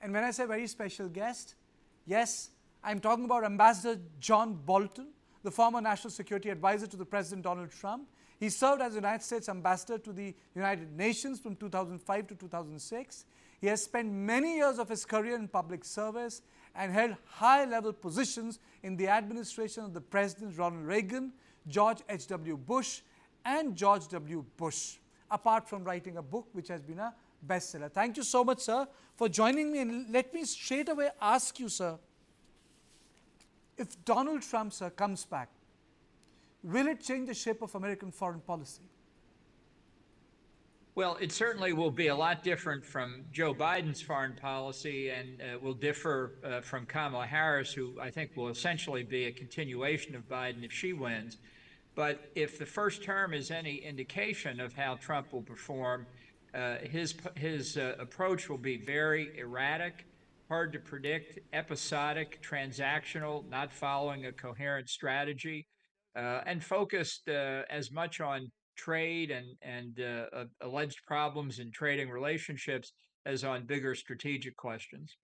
And when I say very special guest, yes, I'm talking about Ambassador John Bolton, the former National Security Advisor to the President Donald Trump. He served as United States Ambassador to the United Nations from 2005 to 2006. He has spent many years of his career in public service and held high-level positions in the administration of the Presidents Ronald Reagan, George H.W. Bush, and George W. Bush, apart from writing a book which has been a bestseller. Thank you so much, sir, for joining me. And let me straight away ask you, sir, if Donald Trump, sir, comes back, will it change the shape of American foreign policy? Well, it certainly will be a lot different from Joe Biden's foreign policy and will differ from Kamala Harris, who I think will essentially be a continuation of Biden if she wins. But if the first term is any indication of how Trump will perform, his approach will be very erratic, hard to predict, episodic, transactional, not following a coherent strategy, and focused as much on trade and alleged problems in trading relationships as on bigger strategic questions.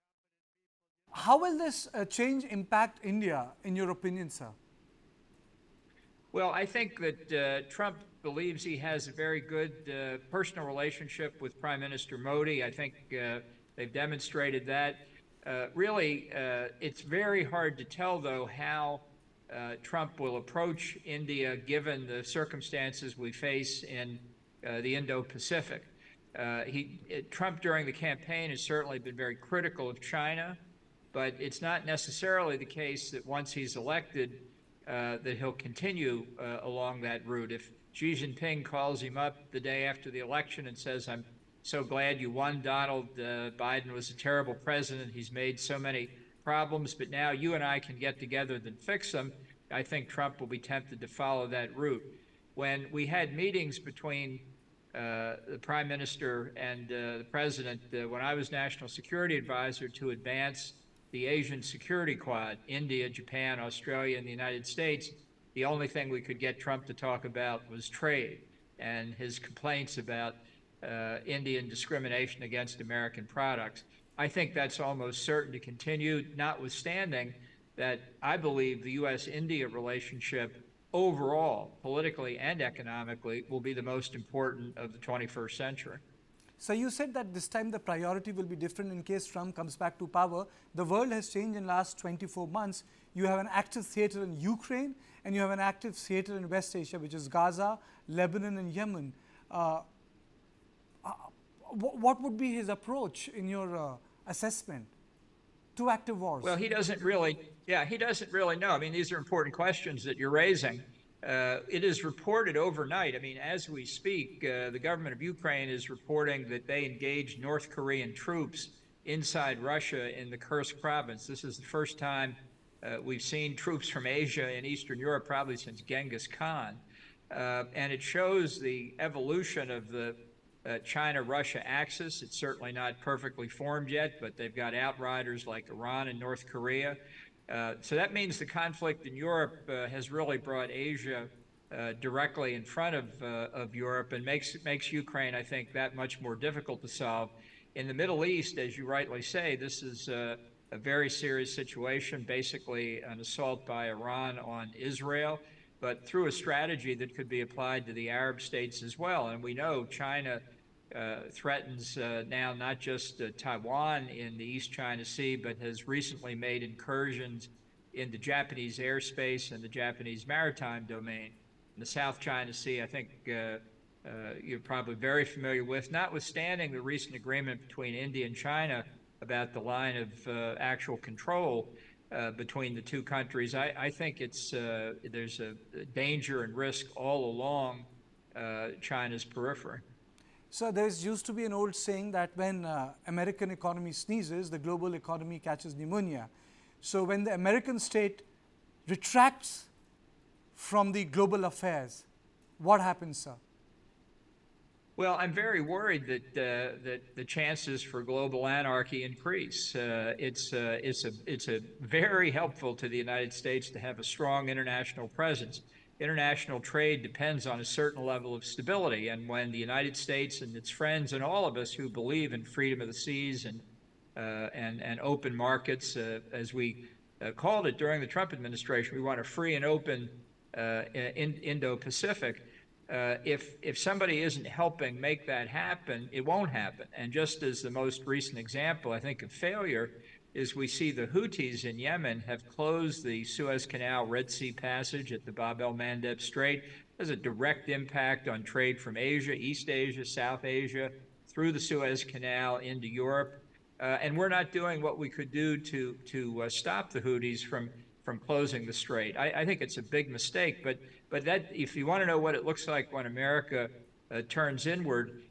How will this change impact India, in your opinion, sir? Well, I think that Trump believes he has a very good personal relationship with Prime Minister Modi. I think they've demonstrated that. Really, it's very hard to tell, though, how Trump will approach India given the circumstances we face in the Indo-Pacific. Trump during the campaign has certainly been very critical of China, but it's not necessarily the case that once he's elected that he'll continue along that route. If Xi Jinping calls him up the day after the election and says, "I'm so glad you won, Donald. Biden was a terrible president. He's made so many problems, but now you and I can get together and fix them," I think Trump will be tempted to follow that route. When we had meetings between the Prime Minister and the President, when I was National Security Advisor to advance the Asian Security Quad, India, Japan, Australia, and the United States, the only thing we could get Trump to talk about was trade and his complaints about Indian discrimination against American products. I think that's almost certain to continue, notwithstanding that I believe the U.S.-India relationship overall, politically and economically, will be the most important of the 21st century. So you said that this time the priority will be different in case Trump comes back to power. The world has changed in the last 24 months. You have an active theater in Ukraine, and you have an active theater in West Asia, which is Gaza, Lebanon, and Yemen. What would be his approach in your assessment? Two active wars. Well, he doesn't really know. I mean, these are important questions that you're raising. It is reported overnight. I mean, as we speak, the government of Ukraine is reporting that they engaged North Korean troops inside Russia in the Kursk province. This is the first time we've seen troops from Asia and Eastern Europe probably since Genghis Khan. And it shows the evolution of the China-Russia axis. It's certainly not perfectly formed yet, but they've got outriders like Iran and North Korea. So that means the conflict in Europe has really brought Asia directly in front of Europe and makes Ukraine, I think, that much more difficult to solve. In the Middle East, as you rightly say, this is a very serious situation, basically an assault by Iran on Israel, but through a strategy that could be applied to the Arab states as well. And we know China threatens now not just Taiwan in the East China Sea, but has recently made incursions into Japanese airspace and the Japanese maritime domain. In the South China Sea, I think you're probably very familiar with, notwithstanding the recent agreement between India and China about the line of actual control between the two countries. I think there's a danger and risk all along China's periphery. So there used to be an old saying that when American economy sneezes, the global economy catches pneumonia. So when the American state retracts from the global affairs, what happens, sir? Well, I'm very worried that the chances for global anarchy increase. It's very helpful to the United States to have a strong international presence. International trade depends on a certain level of stability, and when the United States and its friends and all of us who believe in freedom of the seas and and open markets, as we called it during the Trump administration. We want a free and open Indo-Pacific. If somebody isn't helping make that happen, it won't happen. And just as the most recent example, I think, of failure is we see the Houthis in Yemen have closed the Suez Canal Red Sea passage at the Bab el-Mandeb Strait. There's a direct impact on trade from Asia, East Asia, South Asia, through the Suez Canal into Europe. And we're not doing what we could do to stop the Houthis from closing the strait. I think it's a big mistake, but that, if you want to know what it looks like when America turns inward,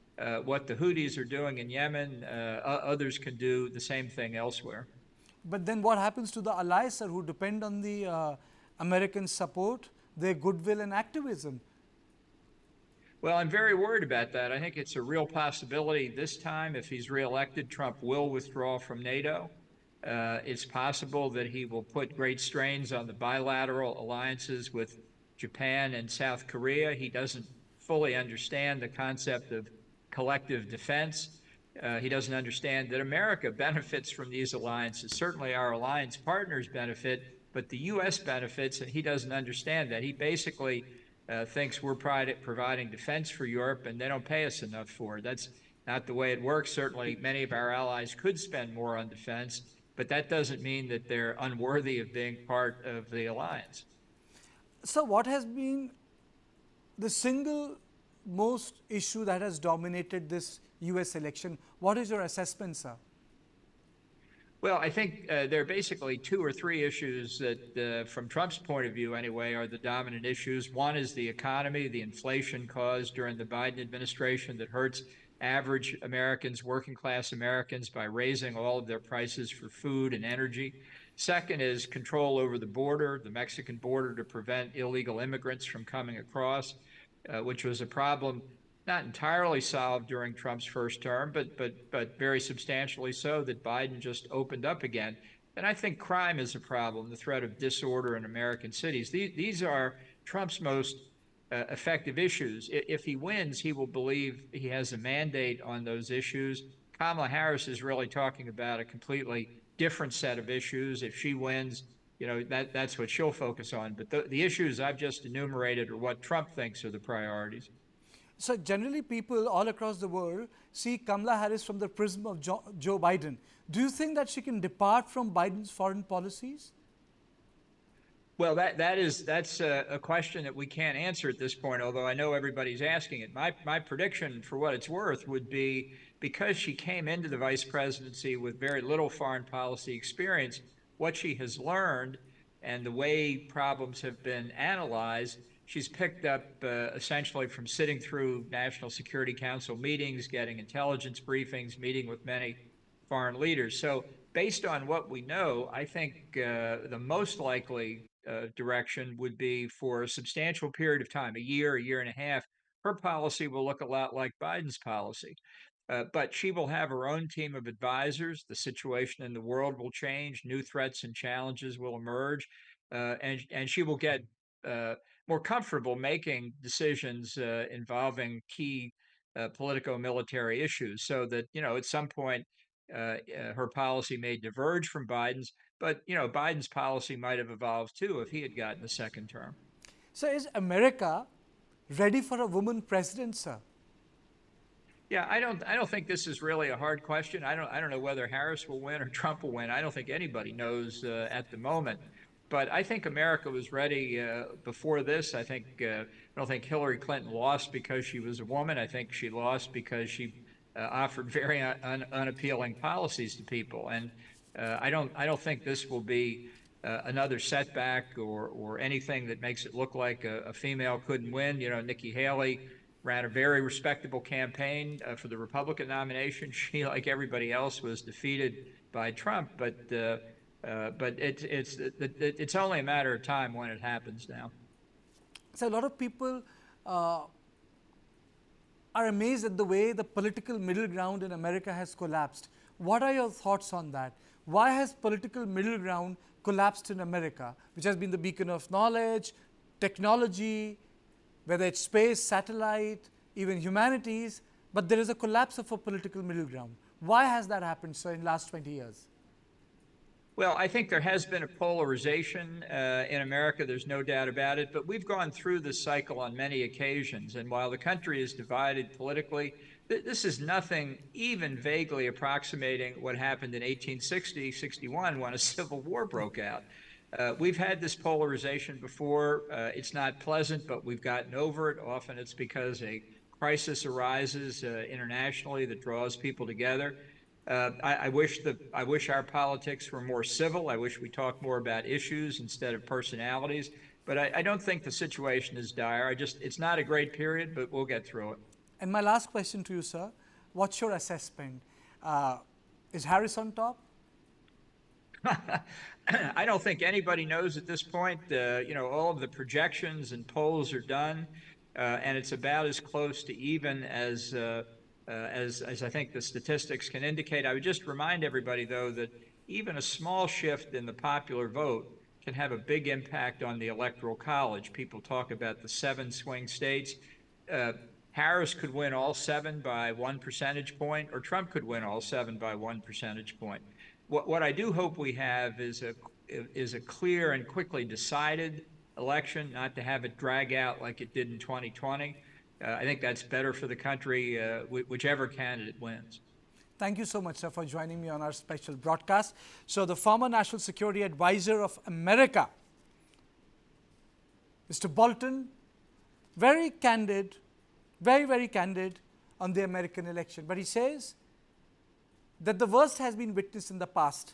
what the Houthis are doing in Yemen, others can do the same thing elsewhere. But then what happens to the allies, sir, who depend on the American support, their goodwill and activism? Well, I'm very worried about that. I think it's a real possibility this time. If he's reelected, Trump will withdraw from NATO. It's possible that he will put great strains on the bilateral alliances with Japan and South Korea. He doesn't fully understand the concept of collective defense. He doesn't understand that America benefits from these alliances. Certainly our alliance partners benefit, but the U.S. benefits, and he doesn't understand that. He basically thinks we're providing defense for Europe, and they don't pay us enough for it. That's not the way it works. Certainly many of our allies could spend more on defense, but that doesn't mean that they're unworthy of being part of the alliance. So what has been the single most issue that has dominated this US election? What is your assessment, sir? Well, I think there are basically two or three issues that, from Trump's point of view anyway, are the dominant issues. One is the economy, the inflation caused during the Biden administration that hurts average Americans, working class Americans, by raising all of their prices for food and energy. Second is control over the border, the Mexican border, to prevent illegal immigrants from coming across, which was a problem not entirely solved during Trump's first term, but very substantially so, that Biden just opened up again. And I think crime is a problem, the threat of disorder in American cities. These are Trump's most effective issues. If he wins, he will believe he has a mandate on those issues. Kamala Harris is really talking about a completely different set of issues. If she wins, you know, that's what she'll focus on. But the issues I've just enumerated are what Trump thinks are the priorities. So generally people all across the world see Kamala Harris from the prism of Joe Biden. Do you think that she can depart from Biden's foreign policies? Well, that's a question that we can't answer at this point, although I know everybody's asking it. My prediction, for what it's worth, would be, because she came into the vice presidency with very little foreign policy experience, what she has learned and the way problems have been analyzed, she's picked up essentially from sitting through National Security Council meetings, getting intelligence briefings, meeting with many foreign leaders. So based on what we know, I think the most likely direction would be, for a substantial period of time, a year and a half, her policy will look a lot like Biden's policy. But she will have her own team of advisors. The situation in the world will change. New threats and challenges will emerge. And she will get more comfortable making decisions involving key politico-military issues, so that, you know, at some point her policy may diverge from Biden's, but, you know, Biden's policy might have evolved too if he had gotten a second term. So is America ready for a woman president, sir? Yeah, I don't think this is really a hard question. I don't know whether Harris will win or Trump will win. I don't think anybody knows at the moment. But I think America was ready before this. I don't think Hillary Clinton lost because she was a woman. I think she lost because she offered very unappealing policies to people. And I don't think this will be another setback or anything that makes it look like a female couldn't win. You know, Nikki Haley ran a very respectable campaign for the Republican nomination. She, like everybody else, was defeated by Trump, but it's only a matter of time when it happens now. So a lot of people are amazed at the way the political middle ground in America has collapsed. What are your thoughts on that? Why has political middle ground collapsed in America, which has been the beacon of knowledge, technology, whether it's space, satellite, even humanities, but there is a collapse of a political middle ground? Why has that happened, sir, in the last 20 years? Well, I think there has been a polarization in America, there's no doubt about it, but we've gone through this cycle on many occasions. And while the country is divided politically, this is nothing even vaguely approximating what happened in 1860, 61 when a civil war broke out. We've had this polarization before. It's not pleasant, but we've gotten over it. Often it's because a crisis arises internationally that draws people together. I wish our politics were more civil. I wish we talked more about issues instead of personalities. But I don't think the situation is dire. It's not a great period, but we'll get through it. And my last question to you, sir, what's your assessment? Is Harris on top? I don't think anybody knows at this point. All of the projections and polls are done, and it's about as close to even as I think the statistics can indicate. I would just remind everybody, though, that even a small shift in the popular vote can have a big impact on the Electoral College. People talk about the 7 swing states. Harris could win all 7 by 1 percentage point, or Trump could win all 7 by 1 percentage point. What I do hope we have is a clear and quickly decided election, not to have it drag out like it did in 2020. I think that's better for the country, whichever candidate wins. Thank you so much, sir, for joining me on our special broadcast. So the former National Security Advisor of America, Mr. Bolton, very candid, very, very candid on the American election. But he says that the worst has been witnessed in the past.